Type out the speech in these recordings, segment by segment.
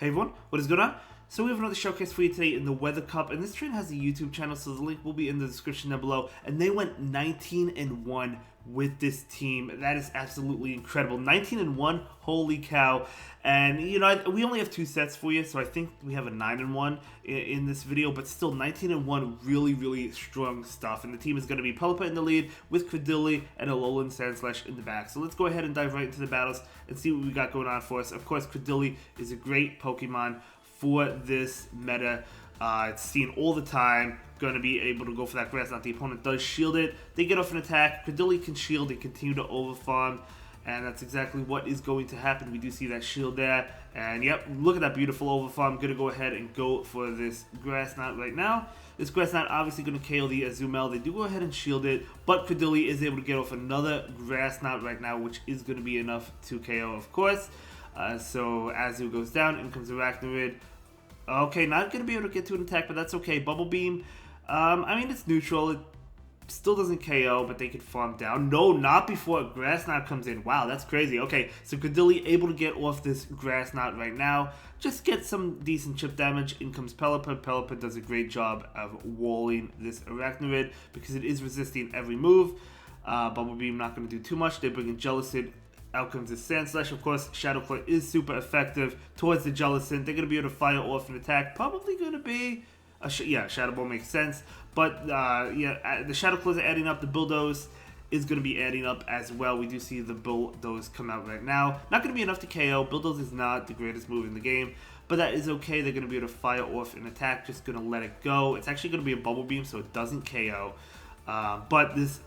Hey everyone, what is going on? So we have another showcase for you today in the Weather Cup, and this train has a YouTube channel, so the link will be in the description down below. And they went 19-1 with this team. That is absolutely incredible. 19-1, holy cow! And you know, we only have 2 sets for you, so I think we have a 9-1 in this video, but still 19-1, really strong stuff. And the team is going to be Pelipper in the lead with Credilli and Alolan Sandslash in the back. So let's go ahead and dive right into the battles and see what we got going on for us. Of course, Credilli is a great Pokemon for this meta. It's seen all the time. Going to be able to go for that grass knot. The opponent does shield it. They get off an attack. Credilli can shield and continue to overfarm. And that's exactly what is going to happen. We do see that shield there. And yep, look at that beautiful overfarm. Going to go ahead and go for this grass knot right now. This grass knot obviously going to KO the Azumel. They do go ahead and shield it. But Credilli is able to get off another grass knot right now, which is going to be enough to KO, of course. So Azu goes down. In comes Arachnoid. Okay, not going to be able to get to an attack, but that's okay. Bubble Beam, I mean, it's neutral. It still doesn't KO, but they can farm down. No, not before a Grass Knot comes in. Wow, that's crazy. Okay, so Credilli able to get off this Grass Knot right now. Just get some decent chip damage. In comes Pelipper. Pelipper does a great job of walling this Arachnoid because it is resisting every move. Bubble Beam not going to do too much. They bring in Jellicent. Out comes the Sandslash. Of course, Shadow Claw is super effective towards the Jellicent. They're going to be able to fire off an attack. Probably going to be... yeah, Shadow Ball makes sense. But, yeah, the Shadow Claws are adding up. The Bulldoze is going to be adding up as well. We do see the Bulldoze come out right now. Not going to be enough to KO. Bulldoze is not the greatest move in the game. But that is okay. They're going to be able to fire off an attack. Just going to let it go. It's actually going to be a Bubble Beam, so it doesn't KO. But this...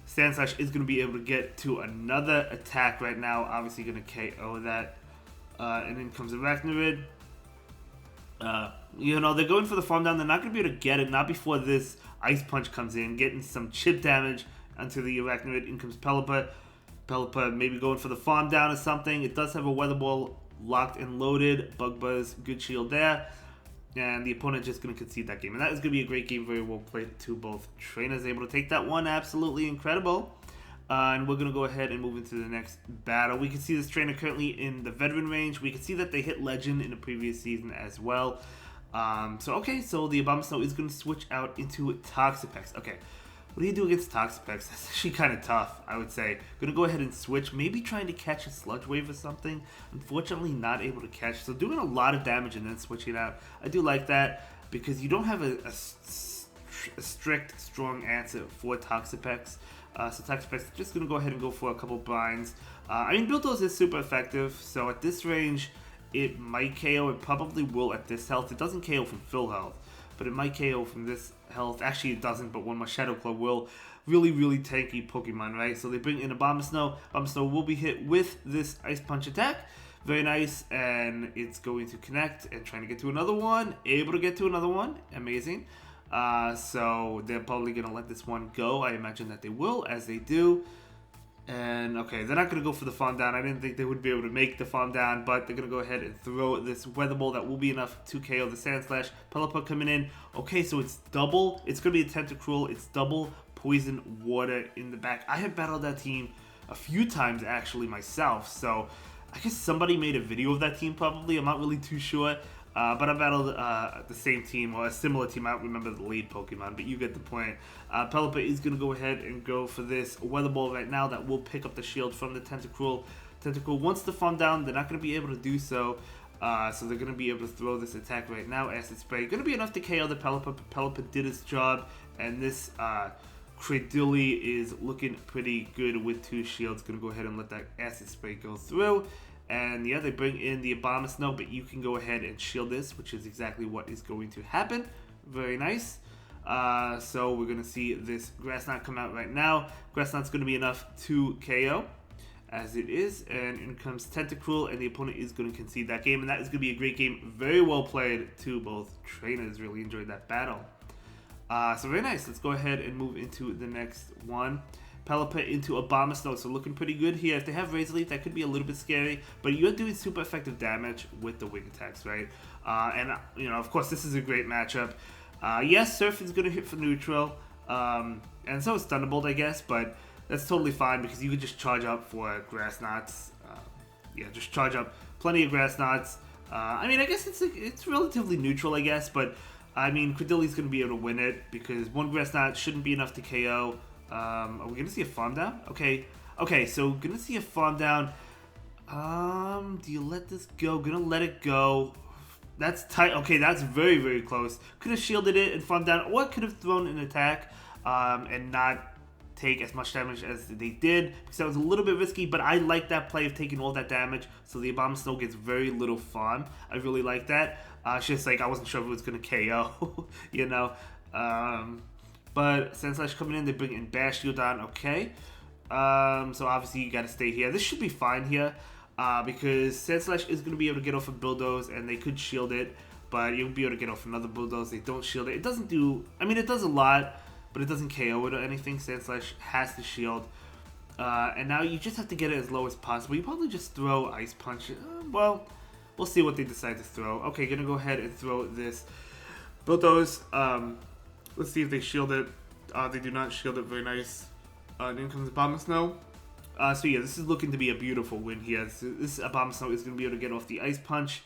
Sandslash is going to be able to get to another attack right now. Obviously going to KO that. And then comes Arachnoid. You know, they're going for the farm down. They're not going to be able to get it. Not before this Ice Punch comes in. Getting some chip damage onto the Arachnoid. In comes Pelipper. Pelipper maybe going for the farm down or something. It does have a Weather Ball locked and loaded. Bug Buzz, good shield there. And the opponent just going to concede that game. And that is going to be a great game, very well played to both trainers. Able to take that one, absolutely incredible. And we're going to go ahead and move into the next battle. We can see this trainer currently in the veteran range. We can see that they hit legend in the previous season as well. Okay, so the Abomasnow is going to switch out into Toxapex. Okay, what do you do against Toxapex? That's actually kind of tough, I would say. Gonna go ahead and switch, maybe trying to catch a Sludge Wave or something. Unfortunately, not able to catch, so doing a lot of damage and then switching out. I do like that because you don't have a strict, strong answer for Toxapex. So Toxapex is just gonna go ahead and go for a couple binds. I mean, Bulldoze is super effective, so at this range, it might KO. It probably will at this health. It doesn't KO from full health, but it might KO from this health. Actually, it doesn't, but one more Shadow Claw will. Really tanky Pokemon, right? So they bring in Abomasnow. Abomasnow will be hit with this Ice Punch attack. Very nice, and it's going to connect and trying to get to another one. Able to get to another one. Amazing. So they're probably going to let this one go. I imagine that they will, as they do. And, okay, they're not going to go for the farm down. I didn't think they would be able to make the farm down, but they're going to go ahead and throw this Weather Ball that will be enough to KO the Sandslash. Pelipper coming in. Okay, so it's double. It's going to be a Tentacruel. It's double Poison Water in the back. I have battled that team a few times, actually, myself. So, I guess somebody made a video of that team, probably. I'm not really too sure. But I battled the same team, or a similar team. I don't remember the lead Pokemon, but you get the point. Pelipper is going to go ahead and go for this Weather Ball right now that will pick up the shield from the Tentacruel. Tentacruel wants to farm down. They're not going to be able to do so. So they're going to be able to throw this attack right now. Acid Spray. Going to be enough to KO the Pelipper. Pelipper did its job. And this Credilli is looking pretty good with 2 shields. Going to go ahead and let that Acid Spray go through. And yeah, they bring in the Abomasnow, but you can go ahead and shield this, which is exactly what is going to happen. Very nice. So we're going to see this Grass Knot come out right now. Grass Knot's going to be enough to KO, as it is. And in comes Tentacruel, and the opponent is going to concede that game. And that is going to be a great game. Very well played to both trainers. Really enjoyed that battle. So very nice. Let's go ahead and move into the next one. Pelipper into Abomasnow, so looking pretty good here. If they have Razor Leaf, that could be a little bit scary, but you're doing super effective damage with the wing attacks, right? And, you know, of course, this is a great matchup. Yes, Surf is going to hit for neutral, and so is Thunderbolt, I guess, but that's totally fine because you could just charge up for Grass Knots. Yeah, just charge up plenty of Grass Knots. I mean, I guess it's relatively neutral, I guess, but I mean, Credilli's going to be able to win it because one Grass Knot shouldn't be enough to KO. Are we going to see a farm down? Okay, so going to see a farm down. Do you let this go? Gonna let it go. That's tight. Okay, that's very, very close. Could have shielded it and farmed down, or could have thrown an attack and not take as much damage as they did, because that was a little bit risky, but I like that play of taking all that damage, so the Abomasnow gets very little farm. I really like that. It's just like I wasn't sure if it was going to KO, you know. But Sandslash coming in, they bring in Bash Shield on, okay. So obviously you got to stay here. This should be fine here, because Sandslash is going to be able to get off of Bulldoze, and they could shield it, but you'll be able to get off another Bulldoze. They don't shield it. It doesn't do, I mean, it does a lot, but it doesn't KO it or anything. Sandslash has to shield. And now you just have to get it as low as possible. You probably just throw Ice Punch. Well, we'll see what they decide to throw. Okay, gonna go ahead and throw this Bulldoze. Let's see if they shield it. They do not shield it. Very nice. And in comes Abomasnow. So yeah, this is looking to be a beautiful win here. This Abomasnow is going to be able to get off the Ice Punch.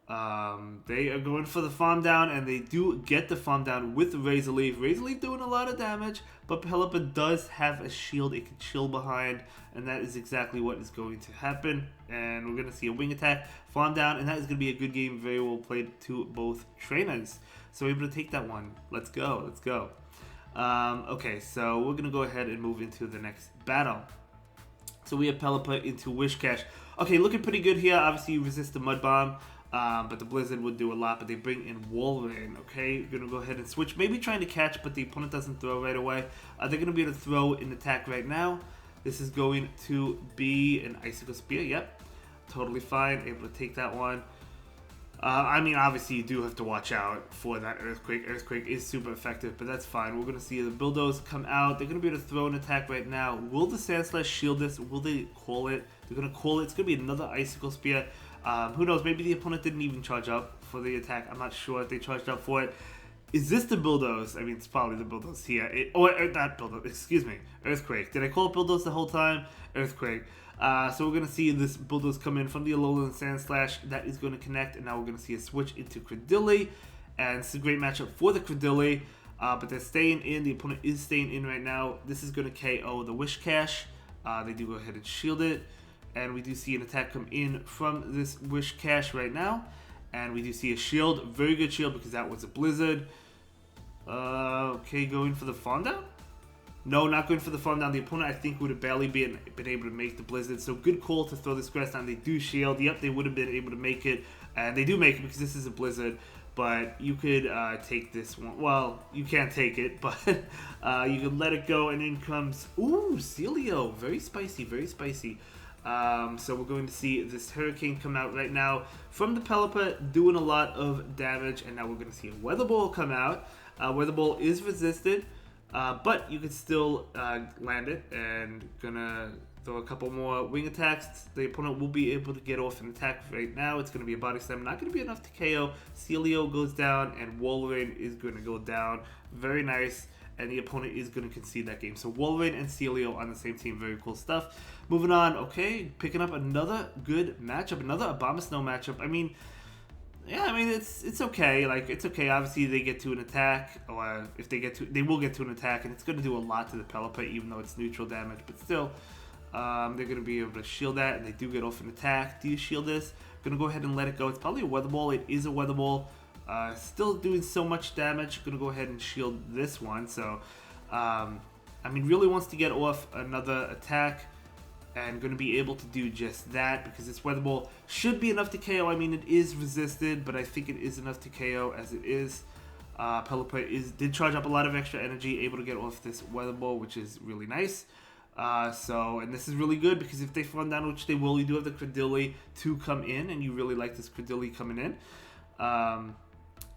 They are going for the farm down, and they do get the farm down with Razor Leaf. Razor Leaf doing a lot of damage, but Pelipper does have a shield it can chill behind, and that is exactly what is going to happen. And we're going to see a wing attack, farm down, and that is going to be a good game. Very well played to both trainers. So we're able to take that one. Let's go. Let's go. Okay, so we're going to go ahead and move into the next battle. So we have Pelipper into Whiscash. Okay, looking pretty good here. Obviously, you resist the Mud Bomb. But the Blizzard would do a lot, but they bring in Wolverine, okay? You're going to go ahead and switch. Maybe trying to catch, but the opponent doesn't throw right away. They're going to be able to throw an attack right now. This is going to be an Icicle Spear, yep. Totally fine, able to take that one. I mean, obviously, you do have to watch out for that Earthquake. Earthquake is super effective, but that's fine. We're going to see the Bulldoze come out. They're going to be able to throw an attack right now. Will the Sandslash shield this? Will they call it? They're going to call it. It's going to be another Icicle Spear. Who knows? Maybe the opponent didn't even charge up for the attack. I'm not sure if they charged up for it. Is this the Bulldoze? I mean, it's probably the Bulldoze here. Not Bulldoze. Excuse me. Earthquake. Did I call it Bulldoze the whole time? Earthquake. So we're going to see this Bulldoze come in from the Alolan Sandslash. That is going to connect, and now we're going to see a switch into Credilli. And it's a great matchup for the Credilli. But they're staying in. The opponent is staying in right now. This is going to KO the Whiscash. They do go ahead and shield it. And we do see an attack come in from this Whiscash right now. And we do see a shield. Very good shield because that was a Blizzard. Okay, going for the farm down? No, not going for the farm down. The opponent, I think, would have barely been able to make the Blizzard. So good call to throw this Grass down. They do shield. Yep, they would have been able to make it. And they do make it because this is a Blizzard. But you could take this one. Well, you can't take it, but you can let it go. And in comes, ooh, Celio. Very spicy, very spicy. So we're going to see this Hurricane come out right now from the Pelipper, doing a lot of damage, and now we're going to see a Weather Ball come out. Weather Ball is resisted, but you can still land it, and gonna throw a couple more wing attacks. The opponent will be able to get off an attack right now. It's going to be a Body Slam, not going to be enough to KO. Celio goes down, and Wolverine is going to go down. Very nice. And the opponent is going to concede that game. So Wolverine and Celio on the same team. Very cool stuff. Moving on. Okay, picking up another good matchup. Another Abomasnow matchup. I mean, yeah, I mean, it's okay. Like, it's okay. Obviously, they get to an attack. Or if they get to, they will get to an attack. And it's going to do a lot to the Pelipper, even though it's neutral damage. But still, they're going to be able to shield that. And they do get off an attack. Do you shield this? Going to go ahead and let it go. It's probably a Weather Ball. It is a Weather Ball. Still doing so much damage. Gonna go ahead and shield this one. So, I mean, really wants to get off another attack, and gonna be able to do just that because this Weather Ball should be enough to KO. I mean, it is resisted, but I think it is enough to KO as it is. Pelipper did charge up a lot of extra energy, able to get off this Weather Ball, which is really nice. And this is really good because if they farm down, which they will, you do have the Credilli to come in, and you really like this Credilli coming in.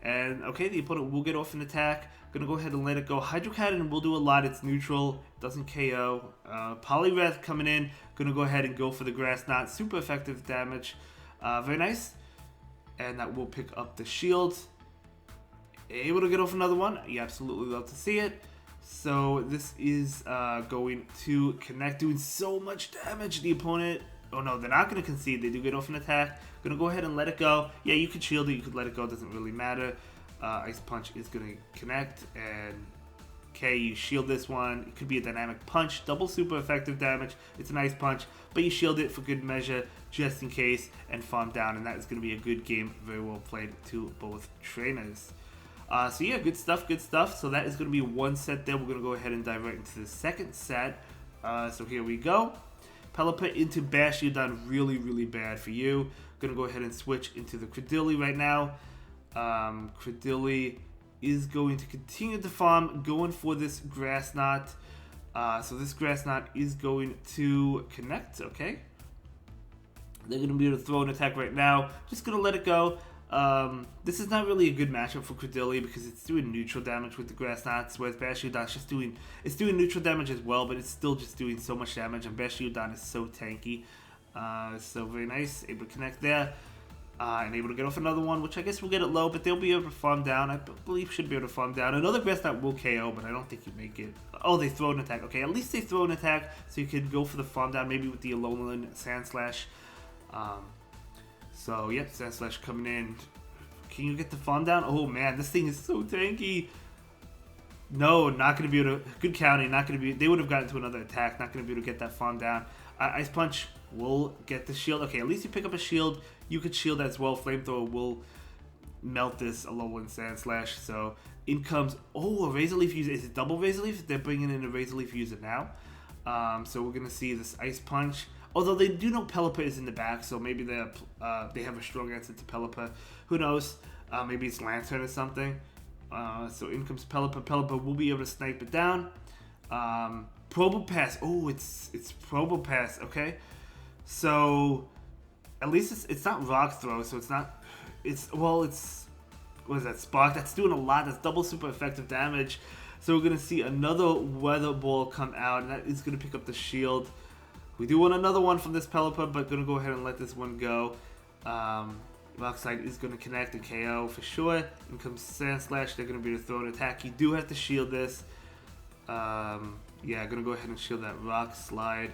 And okay, the opponent will get off an attack. Gonna go ahead and let it go. Hydro Cannon will do a lot. It's neutral, doesn't KO. Poliwrath coming in. Gonna go ahead and go for the Grass Knot. Super effective damage. Very nice. And that will pick up the shield. Able to get off another one. You absolutely love to see it. So this is going to connect, doing so much damage. The opponent, Oh no, they're not going to concede. They do get off an attack. Going to go ahead and let it go. Yeah, you could shield it. You could let it go. It doesn't really matter. Ice Punch is going to connect. And okay, you shield this one. It could be a dynamic punch. Double super effective damage. It's an Ice Punch. But you shield it for good measure just in case and farm down. And that is going to be a good game. Very well played to both trainers. So yeah, good stuff, good stuff. So that is going to be one set there. We're going to go ahead and dive right into the second set. So here we go. Pelipper into Bashiodon, really, really bad for you. Going to go ahead and switch into the Credilli right now. Credilli is going to continue to farm, going for this Grass Knot. So this Grass Knot is going to connect, okay. They're going to be able to throw an attack right now. Just going to let it go. This is not really a good matchup for Credilli because it's doing neutral damage with the Grass Knots, whereas Bashiodon's just doing neutral damage as well, but it's still just doing so much damage, and Bashiodon is so tanky. So very nice, able to connect there, and able to get off another one, which I guess will get it low, but they'll be able to farm down. I believe should be able to farm down. Another Grass Knot will KO, but I don't think you make it. Oh, they throw an attack. Okay, at least they throw an attack, so you can go for the farm down, maybe with the Alolan Sand Slash. So, yep, Sand Slash coming in. Can you get the farm down? Oh, man, this thing is so tanky. No, not going to be able to... Good counting, not going to be... They would have gotten to another attack. Not going to be able to get that farm down. Ice Punch will get the shield. Okay, at least you pick up a shield. You could shield as well. Flamethrower will melt this Alolan Sand Slash. So, in comes... Oh, a Razor Leaf user. Is it double Razor Leaf? They're bringing in a Razor Leaf user now. So, we're going to see this Ice Punch. Although they do know Pelipper is in the back, so maybe they have a strong answer to Pelipper. Who knows? Maybe it's Lantern or something. So in comes Pelipper. Pelipper will be able to snipe it down. Probopass. Oh, it's Probopass. Okay. So at least it's not Rock Throw, so it's not. What is that? Spark. That's doing a lot. That's double super effective damage. So we're gonna see another Weather Ball come out, and that is gonna pick up the shield. We do want another one from this Pelipper, but going to go ahead and let this one go. Rock Slide is going to connect and KO for sure. In comes Sand Slash. They're going to be able to throw an attack. You do have to shield this. Yeah, going to go ahead and shield that Rock Slide.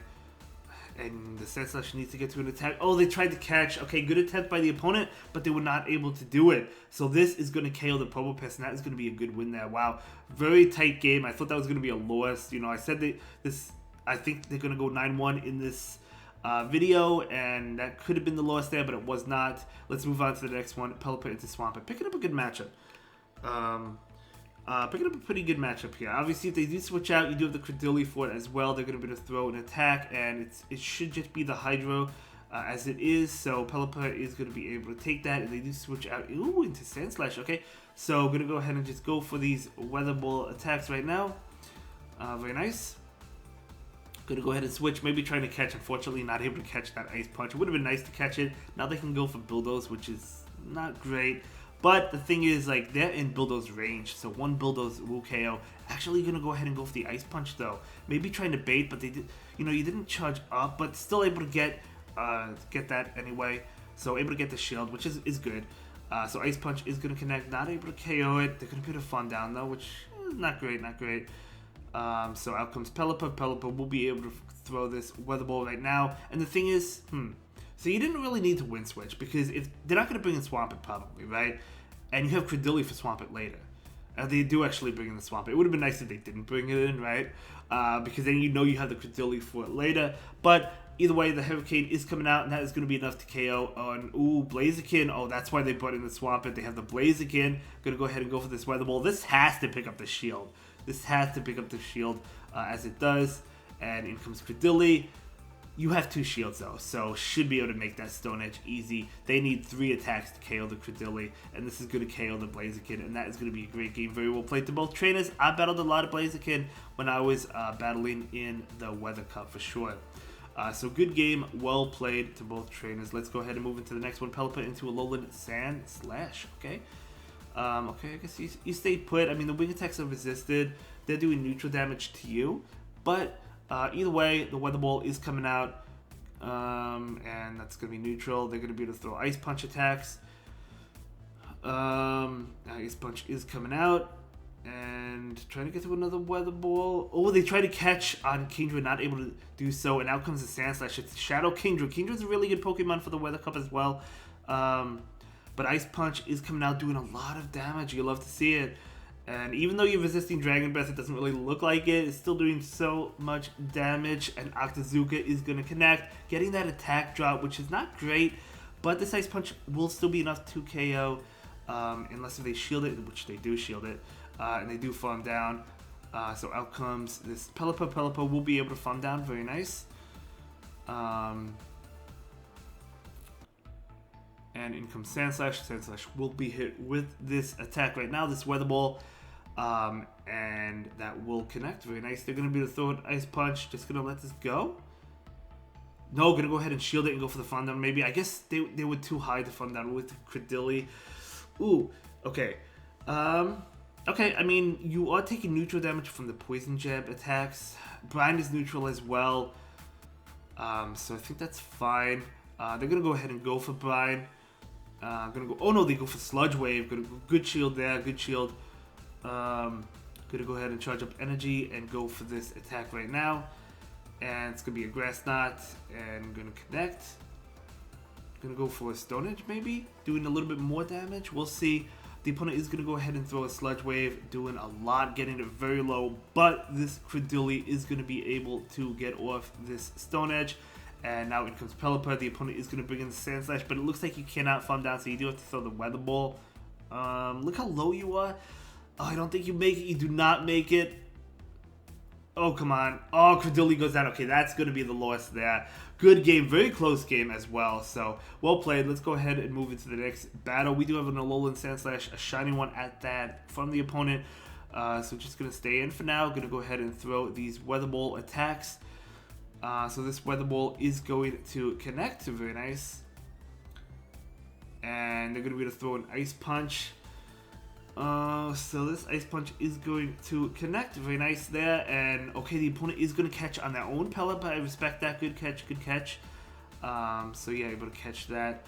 And the Sand Slash needs to get to an attack. Oh, they tried to catch. Okay, good attempt by the opponent, but they were not able to do it. So this is going to KO the Probopass, and that is going to be a good win there. Wow, very tight game. I thought that was going to be a loss. You know, I said I think they're going to go 9-1 in this video, and that could have been the loss there, but it was not. Let's move on to the next one. Pelipper into Swampert. Picking up a good matchup. Picking up a pretty good matchup here. Obviously, if they do switch out, you do have the Credilli for it as well. They're going to be able to throw an attack, and it should just be the Hydro as it is. So Pelipper is going to be able to take that, and they do switch out into Sand Slash. Okay, so going to go ahead and just go for these Weather Ball attacks right now. Very nice. Going to go ahead and switch, maybe trying to catch. Unfortunately, not able to catch that Ice Punch. It would have been nice to catch it. Now they can go for Bulldoze, which is not great. But the thing is, like, they're in Bulldoze range, so one Bulldoze will KO. Actually, going to go ahead and go for the Ice Punch, though. Maybe trying to bait, but they did. You know, you didn't charge up, but still able to get that anyway. So able to get the shield, which is good. So Ice Punch is going to connect. Not able to KO it. They're going to put a fun down, though, which is not great, not great. So out comes Pelipper. Pelipper will be able to throw this Weather Ball right now. And the thing is, so you didn't really need to win switch because if they're not going to bring in Swampert probably, right? And you have Credilli for Swampert later. They do actually bring in the Swampert. It would have been nice if they didn't bring it in, right? Because then you know you have the Credilli for it later. But either way, the Hurricane is coming out, and that is going to be enough to KO on, Blaziken. Oh, that's why they brought in the Swampert. They have the Blaziken. Going to go ahead and go for this Weather Ball. This has to pick up the shield. This has to pick up the shield as it does. And in comes Credilli. You have 2 shields though, so should be able to make that Stone Edge easy. They need 3 attacks to KO the Credilli, and this is going to KO the Blaziken, and that is going to be a great game. Very well played to both trainers. I battled a lot of Blaziken when I was battling in the Weather Cup for sure. So good game, well played to both trainers. Let's go ahead and move into the next one. Pelipper into Alolan Sand Slash, okay? Okay, I guess you stay put. I mean, the wing attacks are resisted. They're doing neutral damage to you. But either way, the Weather Ball is coming out. And that's going to be neutral. They're going to be able to throw Ice Punch attacks. Ice Punch is coming out. And trying to get to another weather ball. Oh, they try to catch on Kingdra, not able to do so. And out comes the Sand Slash. It's Shadow Kingdra. Kindra's a really good Pokemon for the Weather Cup as well. But Ice Punch is coming out doing a lot of damage. You love to see it. And even though you're resisting Dragon Breath, it doesn't really look like it. It's still doing so much damage. And Octazooka is going to connect, getting that attack drop, which is not great. But this Ice Punch will still be enough to KO. Unless if they shield it, which they do shield it. And they do farm down. So out comes this Pelipper. Pelipper will be able to farm down. Very nice. And in comes Sand Slash. Sand Slash will be hit with this attack right now, this Weather Ball. And that will connect. Very nice. They're going to be able to throw an Ice Punch. Just going to let this go. No, going to go ahead and shield it and go for the farm down. Maybe. I guess they were too high to farm down with Credilli. Ooh, okay. Okay, I mean, you are taking neutral damage from the Poison Jab attacks. Brine is neutral as well. So I think that's fine. They're going to go ahead and go for Brine. Oh no, they go for Sludge Wave. Good shield there, good shield. Going to go ahead and charge up energy and go for this attack right now. And it's going to be a Grass Knot. And going to connect. Going to go for a Stone Edge maybe. Doing a little bit more damage. We'll see. The opponent is going to go ahead and throw a Sludge Wave, doing a lot, getting it very low, but this Credilli is going to be able to get off this Stone Edge, and now in comes Pelipper. The opponent is going to bring in the Sand Slash, but it looks like you cannot farm down, so you do have to throw the Weather Ball. Look how low you are. Oh, I don't think you make it. You do not make it. Oh, come on. Oh, Credilli goes down. Okay, that's going to be the loss there. Good game. Very close game as well. So, well played. Let's go ahead and move into the next battle. We do have an Alolan Sand Slash, a shiny one at that from the opponent. So, just going to stay in for now. Going to go ahead and throw these Weather Ball attacks. So, this Weather Ball is going to connect. Very nice. And they're going to be able to throw an Ice Punch. So this Ice Punch is going to connect. Very nice there. And okay, the opponent is going to catch on their own Pelipper. I respect that. Good catch, good catch. So yeah, able to catch that.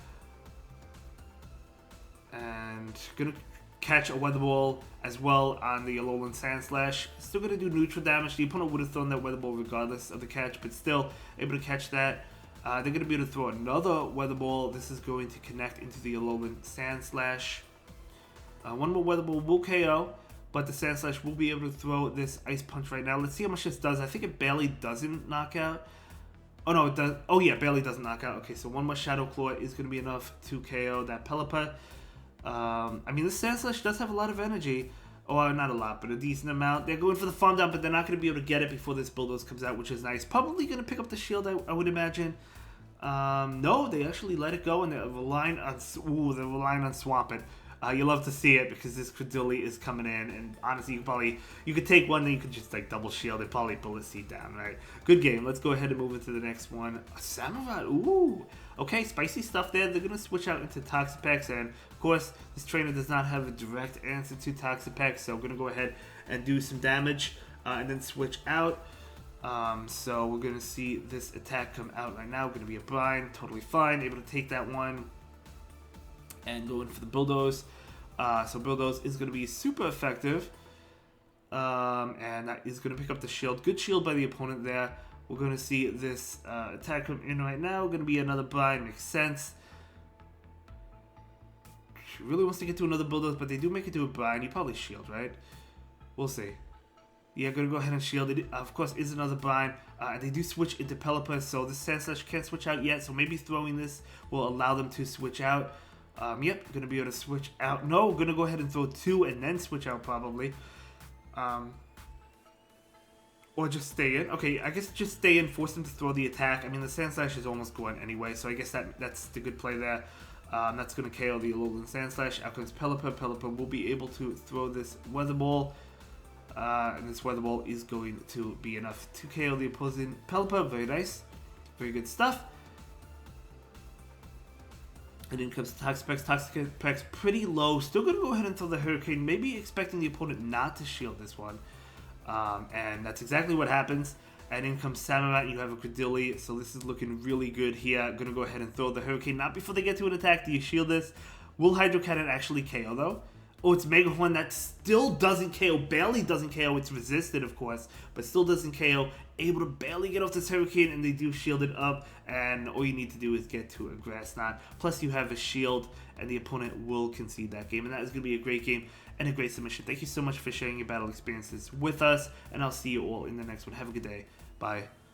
And going to catch a Weather Ball as well on the Alolan Sand Slash. Still going to do neutral damage. The opponent would have thrown that Weather Ball regardless of the catch, but still able to catch that. They're going to be able to throw another Weather Ball. This is going to connect into the Alolan Sand Slash. One more Weather Ball will KO, but the Sand Slash will be able to throw this Ice Punch right now. Let's see how much this does. I think it barely doesn't knock out. Oh, no, it does. Oh, yeah, barely doesn't knock out. Okay, so one more Shadow Claw is going to be enough to KO that Pelipper. I mean, the Sand Slash does have a lot of energy. Oh, not a lot, but a decent amount. They're going for the farm down, but they're not going to be able to get it before this Bulldoze comes out, which is nice. Probably going to pick up the shield, I would imagine. No, they actually let it go, and they're relying on... Ooh, they're relying on Swamp It. You love to see it because this Credilli is coming in, and honestly, you could take one, then you could just like double shield it, probably bullet seed down, right? Good game. Let's go ahead and move into the next one. A Samurott, ooh, okay, spicy stuff there. They're gonna switch out into Toxapex, and of course, this trainer does not have a direct answer to Toxapex, so I'm gonna go ahead and do some damage, and then switch out. So we're gonna see this attack come out right now. Gonna be a Brine, totally fine, able to take that one. And go in for the Bulldoze. So Bulldoze is going to be super effective. And that is going to pick up the shield. Good shield by the opponent there. We're going to see this attack come in right now. Going to be another Brine. Makes sense. Really wants to get to another Bulldoze, but they do make it to a Brine. You probably shield, right? We'll see. Yeah, going to go ahead and shield it. Of course, is another Brine. And they do switch into Pelipper, so the Sand Slash can't switch out yet. So maybe throwing this will allow them to switch out. Yep, gonna be able to switch out. No, gonna go ahead and throw two and then switch out probably. Or just stay in. Okay, I guess just stay in, force them to throw the attack. I mean, the Sand Slash is almost gone anyway, so I guess that's the good play there. That's gonna KO the Alolan Sand Slash. Out comes Pelipper. Pelipper will be able to throw this Weather Ball. And this Weather Ball is going to be enough to KO the opposing Pelipper. Very nice. Very good stuff. And in comes Toxapex. Toxapex pretty low. Still going to go ahead and throw the Hurricane. Maybe expecting the opponent not to shield this one. And that's exactly what happens. And in comes Samurott. You have a Credilli. So this is looking really good here. Going to go ahead and throw the Hurricane. Not before they get to an attack. Do you shield this? Will Hydro Cannon actually KO though? Oh, it's Mega Horn that still doesn't KO. Barely doesn't KO. It's resisted, of course, but still doesn't KO. Able to barely get off this Hurricane, and they do shield it up, and all you need to do is get to a Grass Knot. Plus, you have a shield, and the opponent will concede that game, and that is going to be a great game and a great submission. Thank you so much for sharing your battle experiences with us, and I'll see you all in the next one. Have a good day. Bye.